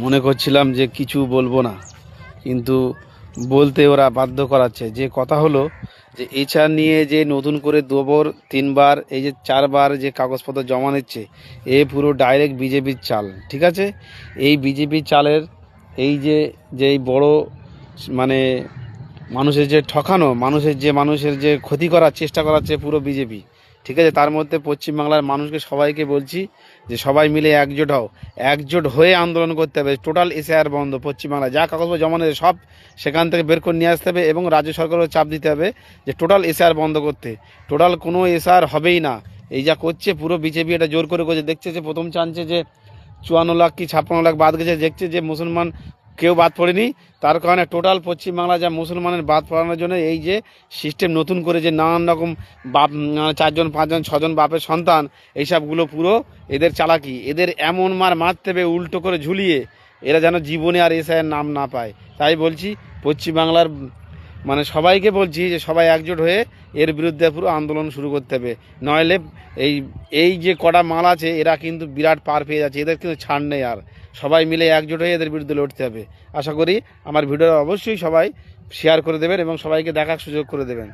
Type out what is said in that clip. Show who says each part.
Speaker 1: মনে করছিলাম যে কিছু বলবো না, কিন্তু বলতে ওরা বাধ্য করাচ্ছে। যে কথা হলো যে এছাড়া নিয়ে যে নতুন করে দুবার তিনবার এই যে চারবার যে কাগজপত্র জমা নিচ্ছে, এ পুরো ডাইরেক্ট বিজেপির চাল। ঠিক আছে, এই বিজেপির চালের এই যে এই বড় মানে মানুষের যে ঠকানো, মানুষের যে ক্ষতি করার চেষ্টা করাচ্ছে পুরো বিজেপি। ঠিক আছে, তার মধ্যে পশ্চিমবাংলার মানুষকে সবাইকে বলছি যে সবাই মিলে একজোট হও, একজোট হয়ে আন্দোলন করতে হবে। টোটাল এসআইআর বন্ধ পশ্চিমবাংলায়, যা কাগজপত্র জমা নেই সব সেখান থেকে বের করে নিয়ে আসতে হবে এবং রাজ্য সরকারও চাপ দিতে হবে যে টোটাল এসআইআর বন্ধ করতে। টোটাল কোনো এসআইআর হবেই না। এই যা করছে পুরো বিজেপি এটা জোর করে করছে। দেখছে যে প্রথম চান্সে যে 54 লাখ কি 56 লাখ বাদ গেছে, দেখছে যে মুসলমান কেউ বাদ পড়েনি, তার কারণে টোটাল পশ্চিমবাংলা যা মুসলমানের বাদ পড়ানোর জন্য এই যে সিস্টেম নতুন করে যে নানান রকম বাপ 4জন 5জন 6জন বাপের সন্তান, এইসবগুলো পুরো এদের চালাকি। এদের এমন মারতে হবে উল্টো করে ঝুলিয়ে, এরা যেন জীবনে আর এসআইয়ের নাম না পায়। তাই বলছি পশ্চিমবাংলার সবাইকে বলছি যে সবাই একজোট হয়ে এর বিরুদ্ধে পুরো আন্দোলন শুরু করতে হবে। নইলে এই এই যে কটা মাল আছে এরা কিন্তু বিরাট পার পেয়ে যাচ্ছে, এদের কিন্তু ছাড় নেই। আর সবাই মিলে একজোট হয়ে এদের বিরুদ্ধে লড়তে হবে। আশা করি আমার ভিডিও অবশ্যই সবাই শেয়ার করে দেবেন এবং সবাইকে দেখার সুযোগ করে দেবেন।